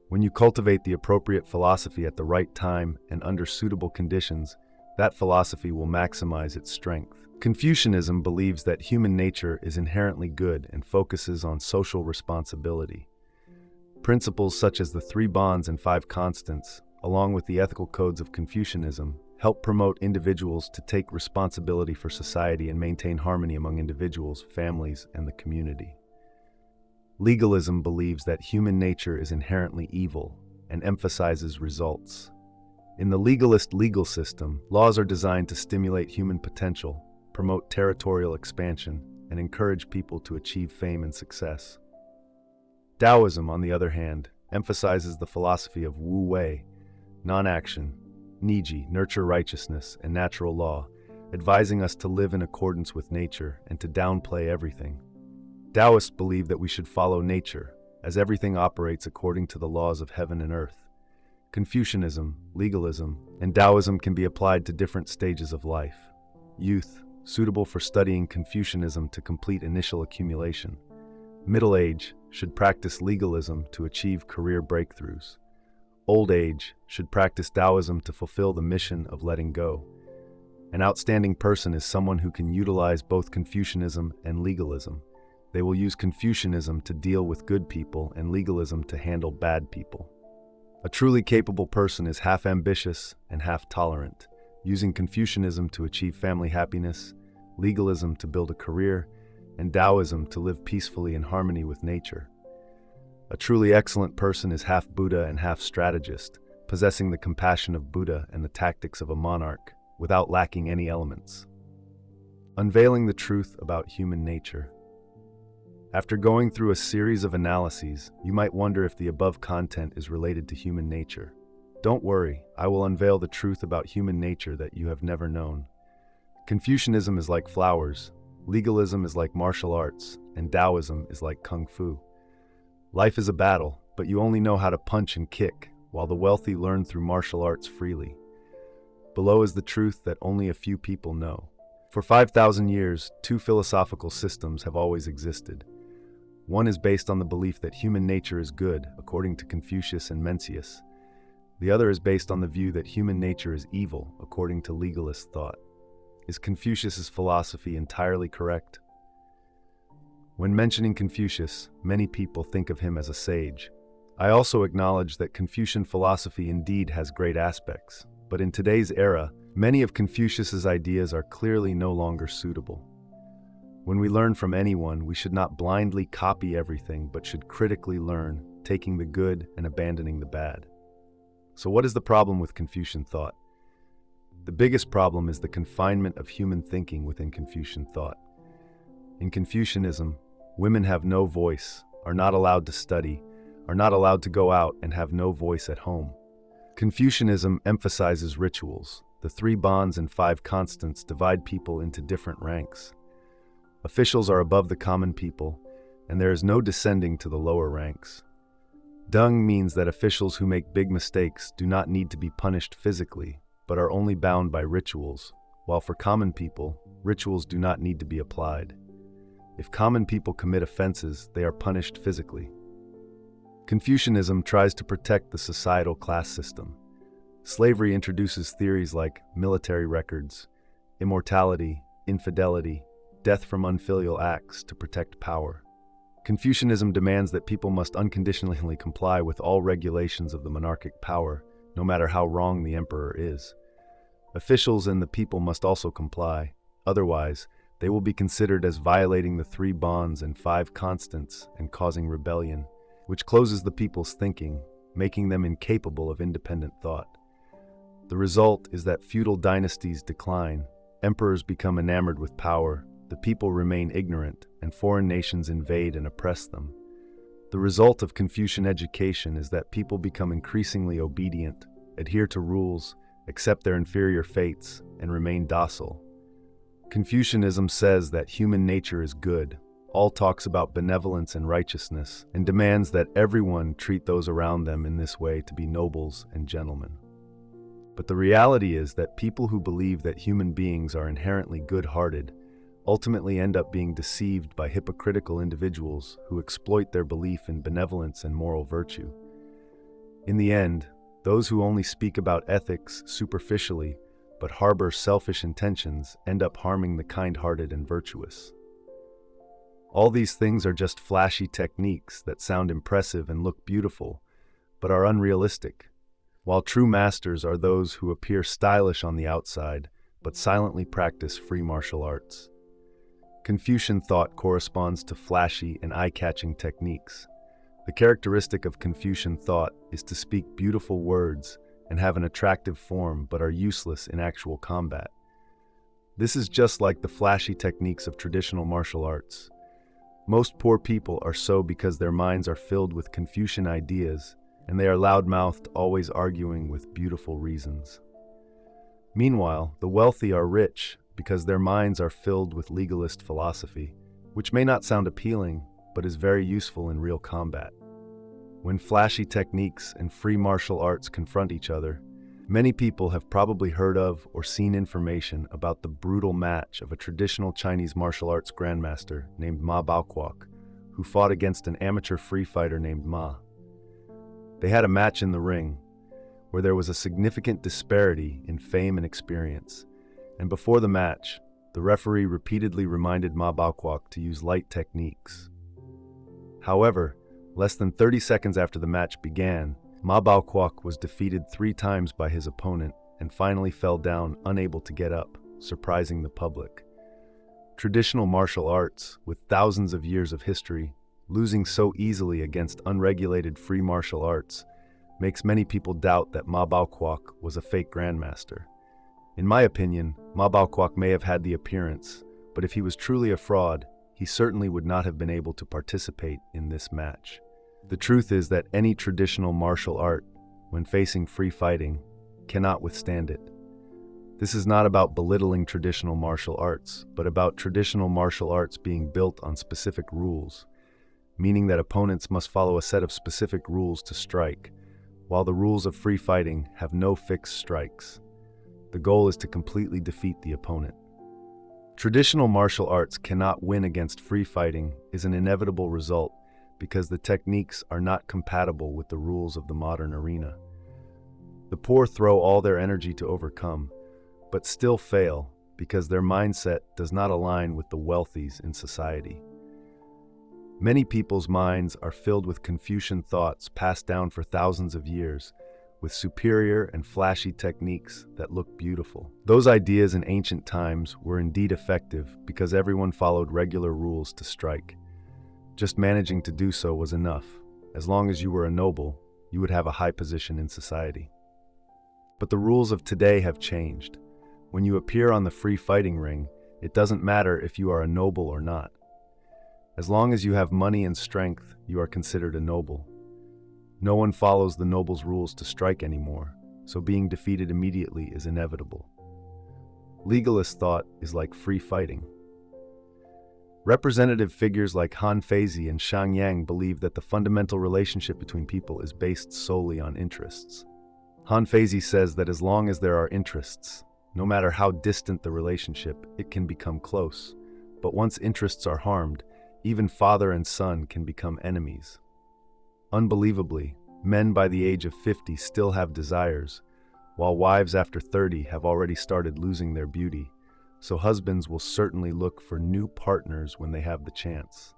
When you cultivate the appropriate philosophy at the right time and under suitable conditions, that philosophy will maximize its strength. Confucianism believes that human nature is inherently good and focuses on social responsibility. Principles such as the 3 bonds and 5 constants, along with the ethical codes of Confucianism, help promote individuals to take responsibility for society and maintain harmony among individuals, families, and the community. Legalism believes that human nature is inherently evil and emphasizes results. In the legalist legal system, laws are designed to stimulate human potential, promote territorial expansion, and encourage people to achieve fame and success. Taoism, on the other hand, emphasizes the philosophy of Wu Wei, non-action, Niji, nurture righteousness, and natural law, advising us to live in accordance with nature and to downplay everything. Taoists believe that we should follow nature, as everything operates according to the laws of heaven and earth. Confucianism, legalism, and Taoism can be applied to different stages of life. Youth, suitable for studying Confucianism to complete initial accumulation. Middle age, should practice legalism to achieve career breakthroughs. Old age, should practice Taoism to fulfill the mission of letting go. An outstanding person is someone who can utilize both Confucianism and legalism. They will use Confucianism to deal with good people and legalism to handle bad people. A truly capable person is half ambitious and half tolerant, using Confucianism to achieve family happiness, legalism to build a career, and Taoism to live peacefully in harmony with nature. A truly excellent person is half Buddha and half strategist, possessing the compassion of Buddha and the tactics of a monarch, without lacking any elements. Unveiling the truth about human nature. After going through a series of analyses, you might wonder if the above content is related to human nature. Don't worry, I will unveil the truth about human nature that you have never known. Confucianism is like flowers, legalism is like martial arts, and Taoism is like kung fu. Life is a battle, but you only know how to punch and kick, while the wealthy learn through martial arts freely. Below is the truth that only a few people know. For 5,000 years, two philosophical systems have always existed. One is based on the belief that human nature is good, according to Confucius and Mencius. The other is based on the view that human nature is evil, according to legalist thought. Is Confucius's philosophy entirely correct? When mentioning Confucius, many people think of him as a sage. I also acknowledge that Confucian philosophy indeed has great aspects, but in today's era, many of Confucius's ideas are clearly no longer suitable. When we learn from anyone, we should not blindly copy everything, but should critically learn, taking the good and abandoning the bad. So what is the problem with Confucian thought? The biggest problem is the confinement of human thinking within Confucian thought. In Confucianism, women have no voice, are not allowed to study, are not allowed to go out, and have no voice at home. Confucianism emphasizes rituals. The 3 bonds and 5 constants divide people into different ranks. Officials are above the common people, and there is no descending to the lower ranks. Dung means that officials who make big mistakes do not need to be punished physically, but are only bound by rituals, while for common people, rituals do not need to be applied. If common people commit offenses, they are punished physically. Confucianism tries to protect the societal class system. Slavery introduces theories like military records, immortality, infidelity, death from unfilial acts to protect power. Confucianism demands that people must unconditionally comply with all regulations of the monarchic power, no matter how wrong the emperor is. Officials and the people must also comply, otherwise, they will be considered as violating the 3 bonds and 5 constants and causing rebellion, which closes the people's thinking, making them incapable of independent thought. The result is that feudal dynasties decline, emperors become enamored with power, the people remain ignorant, and foreign nations invade and oppress them. The result of Confucian education is that people become increasingly obedient, adhere to rules, accept their inferior fates, and remain docile. Confucianism says that human nature is good, all talks about benevolence and righteousness, and demands that everyone treat those around them in this way to be nobles and gentlemen. But the reality is that people who believe that human beings are inherently good-hearted ultimately end up being deceived by hypocritical individuals who exploit their belief in benevolence and moral virtue. In the end, those who only speak about ethics superficially but harbor selfish intentions end up harming the kind-hearted and virtuous. All these things are just flashy techniques that sound impressive and look beautiful, but are unrealistic, while true masters are those who appear stylish on the outside but silently practice free martial arts. Confucian thought corresponds to flashy and eye-catching techniques. The characteristic of Confucian thought is to speak beautiful words and have an attractive form but are useless in actual combat. This is just like the flashy techniques of traditional martial arts. Most poor people are so because their minds are filled with Confucian ideas and they are loud-mouthed, always arguing with beautiful reasons. Meanwhile, the wealthy are rich because their minds are filled with legalist philosophy, which may not sound appealing, but is very useful in real combat. When flashy techniques and free martial arts confront each other, many people have probably heard of or seen information about the brutal match of a traditional Chinese martial arts grandmaster named Ma Baoquok, who fought against an amateur free fighter named Ma. They had a match in the ring, where there was a significant disparity in fame and experience, and before the match, the referee repeatedly reminded Ma Baoquok to use light techniques. However, less than 30 seconds after the match began, Ma Baoquok was defeated 3 times by his opponent and finally fell down unable to get up, surprising the public. Traditional martial arts, with thousands of years of history, losing so easily against unregulated free martial arts, makes many people doubt that Ma Baoquoc was a fake grandmaster. In my opinion, Ma Baoquoc may have had the appearance, but if he was truly a fraud, he certainly would not have been able to participate in this match. The truth is that any traditional martial art, when facing free fighting, cannot withstand it. This is not about belittling traditional martial arts, but about traditional martial arts being built on specific rules, meaning that opponents must follow a set of specific rules to strike, while the rules of free fighting have no fixed strikes. The goal is to completely defeat the opponent. Traditional martial arts cannot win against free fighting is an inevitable result because the techniques are not compatible with the rules of the modern arena. The poor throw all their energy to overcome, but still fail because their mindset does not align with the wealthies in society. Many people's minds are filled with Confucian thoughts passed down for thousands of years, with superior and flashy techniques that look beautiful. Those ideas in ancient times were indeed effective because everyone followed regular rules to strike. Just managing to do so was enough. As long as you were a noble, you would have a high position in society. But the rules of today have changed. When you appear on the free fighting ring, it doesn't matter if you are a noble or not. As long as you have money and strength, you are considered a noble. No one follows the noble's rules to strike anymore, so being defeated immediately is inevitable. Legalist thought is like free fighting. Representative figures like Han Feizi and Shang Yang believe that the fundamental relationship between people is based solely on interests. Han Feizi says that as long as there are interests, no matter how distant the relationship, it can become close. But once interests are harmed, even father and son can become enemies. Unbelievably, men by the age of 50 still have desires, while wives after 30 have already started losing their beauty, so husbands will certainly look for new partners when they have the chance.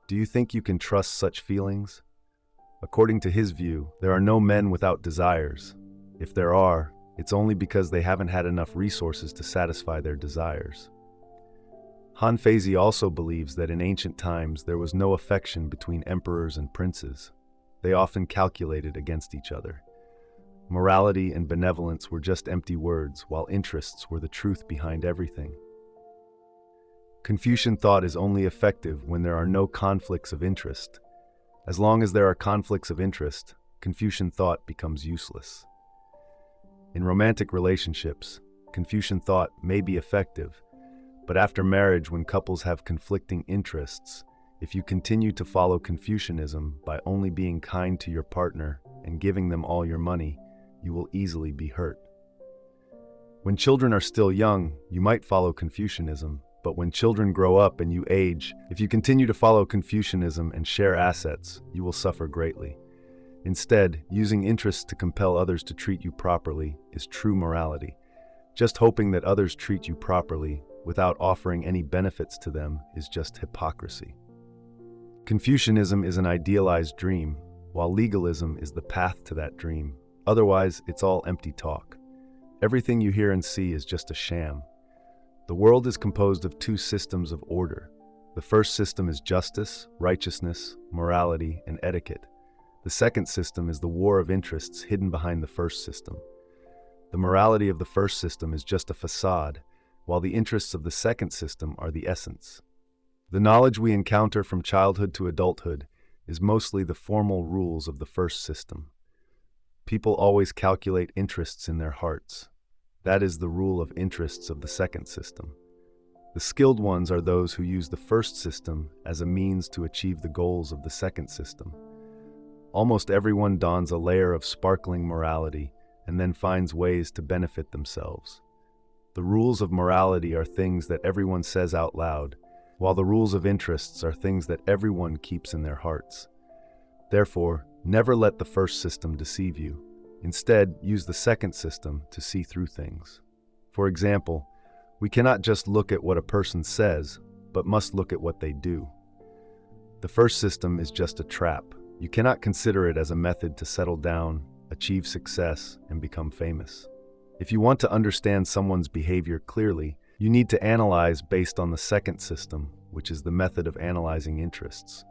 Do you think you can trust such feelings? According to his view, there are no men without desires. If there are, it's only because they haven't had enough resources to satisfy their desires. Han Feizi also believes that in ancient times there was no affection between emperors and princes. They often calculated against each other. Morality and benevolence were just empty words, while interests were the truth behind everything. Confucian thought is only effective when there are no conflicts of interest. As long as there are conflicts of interest, Confucian thought becomes useless. In romantic relationships, Confucian thought may be effective, but after marriage, when couples have conflicting interests, if you continue to follow Confucianism by only being kind to your partner and giving them all your money, you will easily be hurt. When children are still young, you might follow Confucianism, but when children grow up and you age, if you continue to follow Confucianism and share assets, you will suffer greatly. Instead, using interests to compel others to treat you properly is true morality. Just hoping that others treat you properly without offering any benefits to them is just hypocrisy. Confucianism is an idealized dream, while legalism is the path to that dream. Otherwise, it's all empty talk. Everything you hear and see is just a sham. The world is composed of two systems of order. The first system is justice, righteousness, morality, and etiquette. The second system is the war of interests hidden behind the first system. The morality of the first system is just a facade, while the interests of the second system are the essence. The knowledge we encounter from childhood to adulthood is mostly the formal rules of the first system. People always calculate interests in their hearts. That is the rule of interests of the second system. The skilled ones are those who use the first system as a means to achieve the goals of the second system. Almost everyone dons a layer of sparkling morality and then finds ways to benefit themselves. The rules of morality are things that everyone says out loud, while the rules of interests are things that everyone keeps in their hearts. Therefore, never let the first system deceive you. Instead, use the second system to see through things. For example, we cannot just look at what a person says, but must look at what they do. The first system is just a trap. You cannot consider it as a method to settle down, achieve success, and become famous. If you want to understand someone's behavior clearly, you need to analyze based on the second system, which is the method of analyzing interests.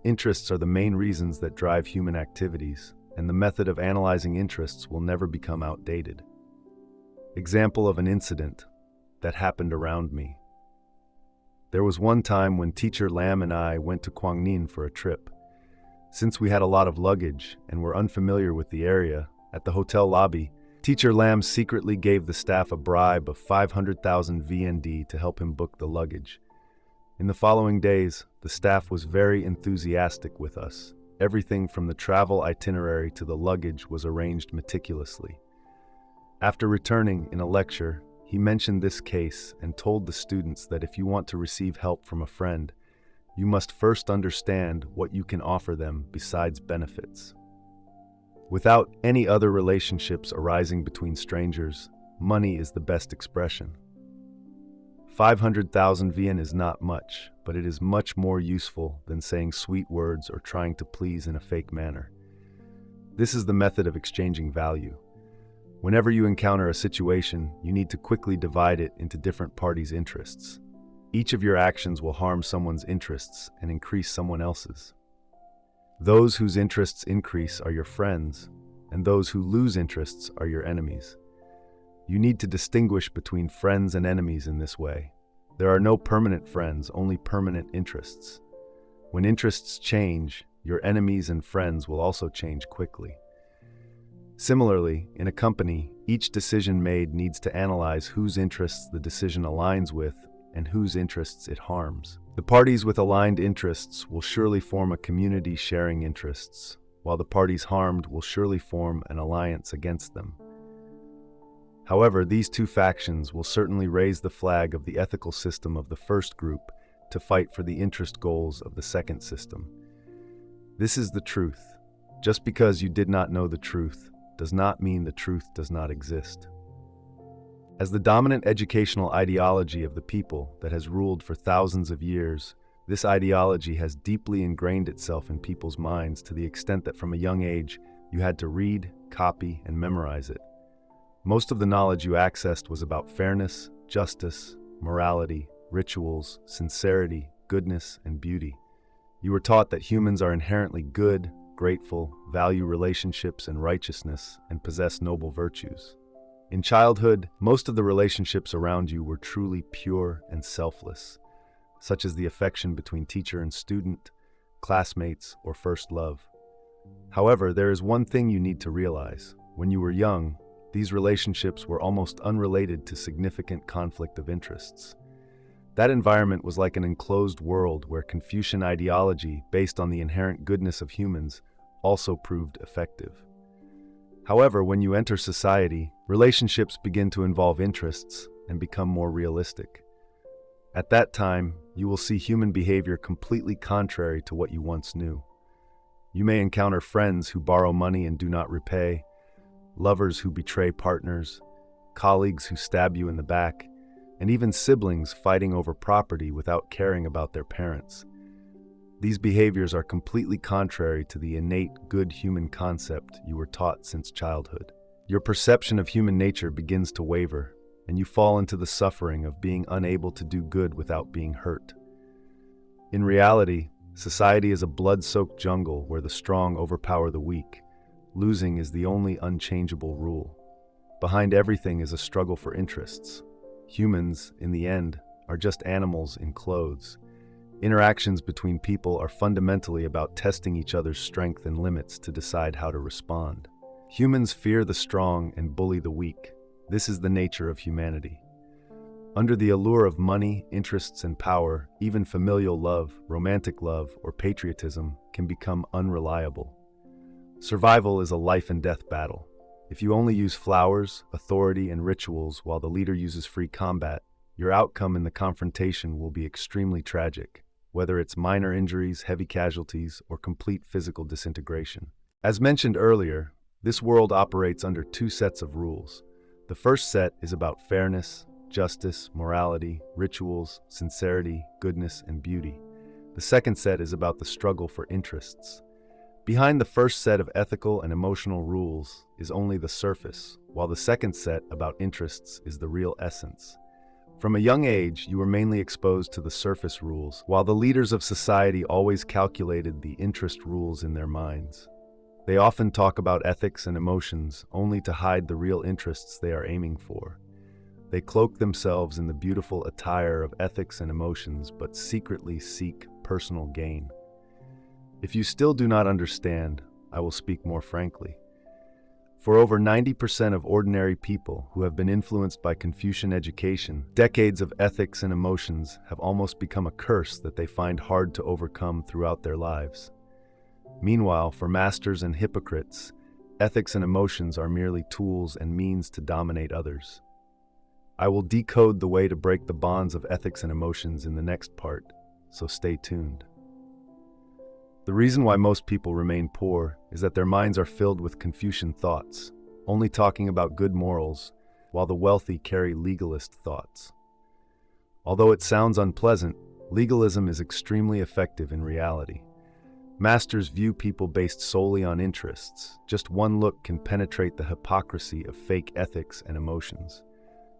Interests are the main reasons that drive human activities. and the method of analyzing interests will never become outdated. Example of an incident that happened around me. There was one time when Teacher Lam and I went to Guangnin for a trip. Since we had a lot of luggage and were unfamiliar with the area, at the hotel lobby, Teacher Lam secretly gave the staff a bribe of 500,000 VND to help him book the luggage. In the following days, the staff was very enthusiastic with us. Everything from the travel itinerary to the luggage was arranged meticulously. After returning in a lecture, he mentioned this case and told the students that if you want to receive help from a friend, you must first understand what you can offer them besides benefits. Without any other relationships arising between strangers, money is the best expression. 500,000 VN is not much, but it is much more useful than saying sweet words or trying to please in a fake manner. This is the method of exchanging value. Whenever you encounter a situation, you need to quickly divide it into different parties' interests. Each of your actions will harm someone's interests and increase someone else's. Those whose interests increase are your friends, and those who lose interests are your enemies. You need to distinguish between friends and enemies in this way. There are no permanent friends, only permanent interests. When interests change, your enemies and friends will also change quickly. Similarly, in a company, each decision made needs to analyze whose interests the decision aligns with and whose interests it harms. The parties with aligned interests will surely form a community sharing interests, while the parties harmed will surely form an alliance against them. However, these two factions will certainly raise the flag of the ethical system of the first group to fight for the interest goals of the second system. This is the truth. Just because you did not know the truth does not mean the truth does not exist. As the dominant educational ideology of the people that has ruled for thousands of years, this ideology has deeply ingrained itself in people's minds to the extent that from a young age, you had to read, copy, and memorize it. Most of the knowledge you accessed was about fairness, justice, morality, rituals, sincerity, goodness, and beauty. You were taught that humans are inherently good, grateful, value relationships and righteousness, and possess noble virtues. In childhood, most of the relationships around you were truly pure and selfless, such as the affection between teacher and student, classmates, or first love. However, there is one thing you need to realize. When you were young, these relationships were almost unrelated to significant conflict of interests. That environment was like an enclosed world where Confucian ideology, based on the inherent goodness of humans, also proved effective. However, when you enter society, relationships begin to involve interests and become more realistic. At that time, you will see human behavior completely contrary to what you once knew. You may encounter friends who borrow money and do not repay, lovers who betray partners, colleagues who stab you in the back, and even siblings fighting over property without caring about their parents. These behaviors are completely contrary to the innate good human concept you were taught since childhood. Your perception of human nature begins to waver, and you fall into the suffering of being unable to do good without being hurt. In reality, society is a blood-soaked jungle where the strong overpower the weak. Losing is the only unchangeable rule. Behind everything is a struggle for interests. Humans, in the end, are just animals in clothes. Interactions between people are fundamentally about testing each other's strength and limits to decide how to respond. Humans fear the strong and bully the weak. This is the nature of humanity. Under the allure of money, interests, and power, even familial love, romantic love, or patriotism can become unreliable. Survival is a life and death battle. If you only use flowers, authority, and rituals while the leader uses free combat, your outcome in the confrontation will be extremely tragic, whether it's minor injuries, heavy casualties, or complete physical disintegration. As mentioned earlier, this world operates under two sets of rules. The first set is about fairness, justice, morality, rituals, sincerity, goodness, and beauty. The second set is about the struggle for interests. Behind the first set of ethical and emotional rules is only the surface, while the second set about interests is the real essence. From a young age, you were mainly exposed to the surface rules, while the leaders of society always calculated the interest rules in their minds. They often talk about ethics and emotions only to hide the real interests they are aiming for. They cloak themselves in the beautiful attire of ethics and emotions, but secretly seek personal gain. If you still do not understand, I will speak more frankly. For over 90% of ordinary people who have been influenced by Confucian education, decades of ethics and emotions have almost become a curse that they find hard to overcome throughout their lives. Meanwhile, for masters and hypocrites, ethics and emotions are merely tools and means to dominate others. I will decode the way to break the bonds of ethics and emotions in the next part, so stay tuned. The reason why most people remain poor is that their minds are filled with Confucian thoughts, only talking about good morals, while the wealthy carry legalist thoughts. Although it sounds unpleasant, legalism is extremely effective in reality. Masters view people based solely on interests. Just one look can penetrate the hypocrisy of fake ethics and emotions.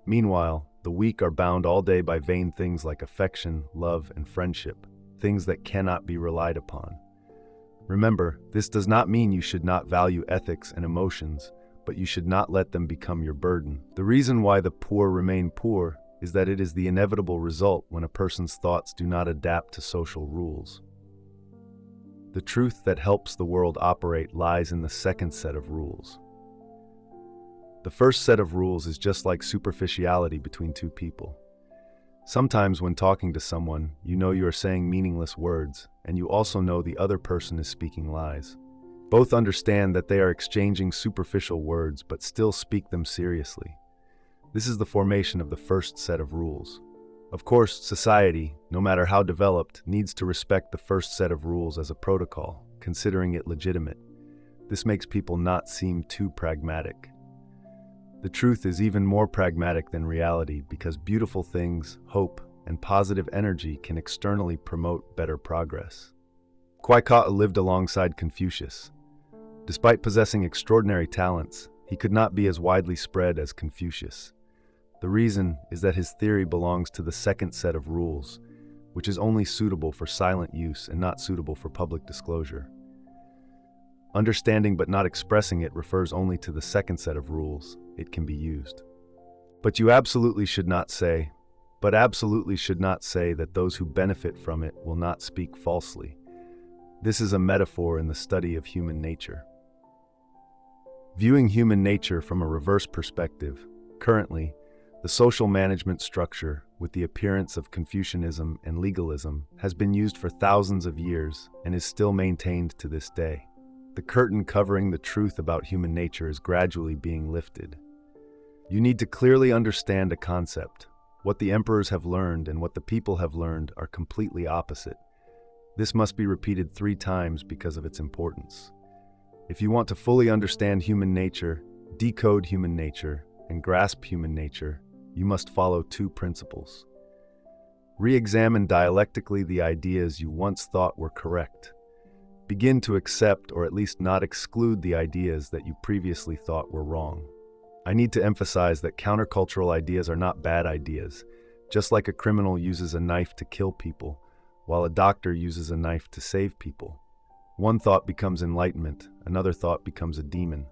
Meanwhile, the weak are bound all day by vain things like affection, love, and friendship, things that cannot be relied upon. Remember, this does not mean you should not value ethics and emotions, but you should not let them become your burden. The reason why the poor remain poor is that it is the inevitable result when a person's thoughts do not adapt to social rules. The truth that helps the world operate lies in the second set of rules. The first set of rules is just like superficiality between two people. Sometimes when talking to someone, you know you are saying meaningless words, and you also know the other person is speaking lies. Both understand that they are exchanging superficial words but still speak them seriously. This is the formation of the first set of rules. Of course, society, no matter how developed, needs to respect the first set of rules as a protocol, considering it legitimate. This makes people not seem too pragmatic. The truth is even more pragmatic than reality because beautiful things, hope, and positive energy can externally promote better progress. Kuai Ka lived alongside Confucius. Despite possessing extraordinary talents, he could not be as widely spread as Confucius. The reason is that his theory belongs to the second set of rules, which is only suitable for silent use and not suitable for public disclosure. Understanding but not expressing it refers only to the second set of rules. It can be used. But you absolutely should not say that those who benefit from it will not speak falsely. This is a metaphor in the study of human nature. Viewing human nature from a reverse perspective, currently, the social management structure, with the appearance of Confucianism and legalism, has been used for thousands of years and is still maintained to this day. The curtain covering the truth about human nature is gradually being lifted. You need to clearly understand a concept. What the emperors have learned and what the people have learned are completely opposite. This must be repeated 3 times because of its importance. If you want to fully understand human nature, decode human nature, and grasp human nature, you must follow 2 principles. Reexamine dialectically the ideas you once thought were correct. Begin to accept or at least not exclude the ideas that you previously thought were wrong. I need to emphasize that countercultural ideas are not bad ideas, just like a criminal uses a knife to kill people, while a doctor uses a knife to save people. One thought becomes enlightenment, another thought becomes a demon.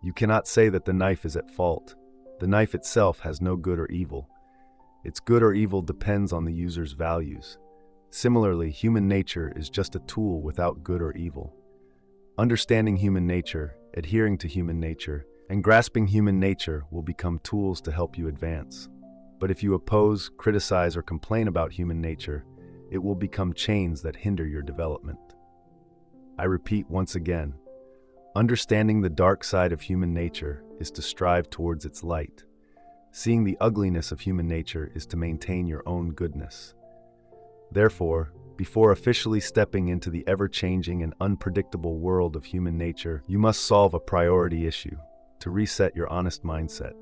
You cannot say that the knife is at fault. The knife itself has no good or evil. Its good or evil depends on the user's values. Similarly, human nature is just a tool without good or evil. Understanding human nature, adhering to human nature, and grasping human nature will become tools to help you advance. But if you oppose, criticize, or complain about human nature, it will become chains that hinder your development. I repeat once again, understanding the dark side of human nature is to strive towards its light. Seeing the ugliness of human nature is to maintain your own goodness. Therefore, before officially stepping into the ever-changing and unpredictable world of human nature, you must solve a priority issue: to reset your honest mindset.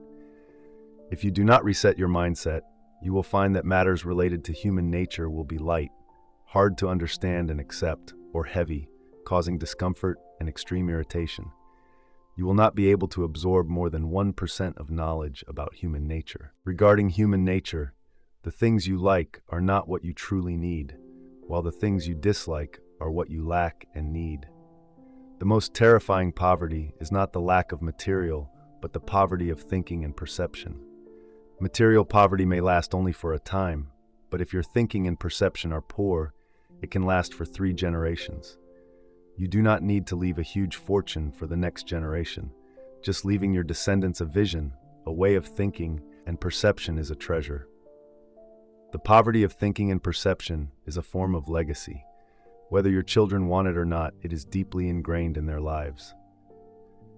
If you do not reset your mindset, you will find that matters related to human nature will be light, hard to understand and accept, or heavy, causing discomfort and extreme irritation. You will not be able to absorb more than 1% of knowledge about human nature. Regarding human nature, the things you like are not what you truly need, while the things you dislike are what you lack and need. The most terrifying poverty is not the lack of material, but the poverty of thinking and perception. Material poverty may last only for a time, but if your thinking and perception are poor, it can last for 3 generations. You do not need to leave a huge fortune for the next generation. Just leaving your descendants a vision, a way of thinking, and perception is a treasure. The poverty of thinking and perception is a form of legacy. Whether your children want it or not, it is deeply ingrained in their lives.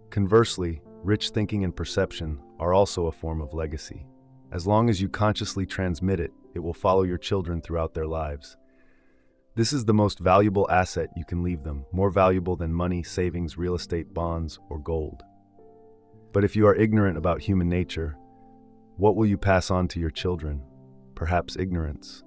Conversely, rich thinking and perception are also a form of legacy. As long as you consciously transmit it, it will follow your children throughout their lives. This is the most valuable asset you can leave them, more valuable than money, savings, real estate, bonds, or gold. But if you are ignorant about human nature, what will you pass on to your children? Perhaps ignorance.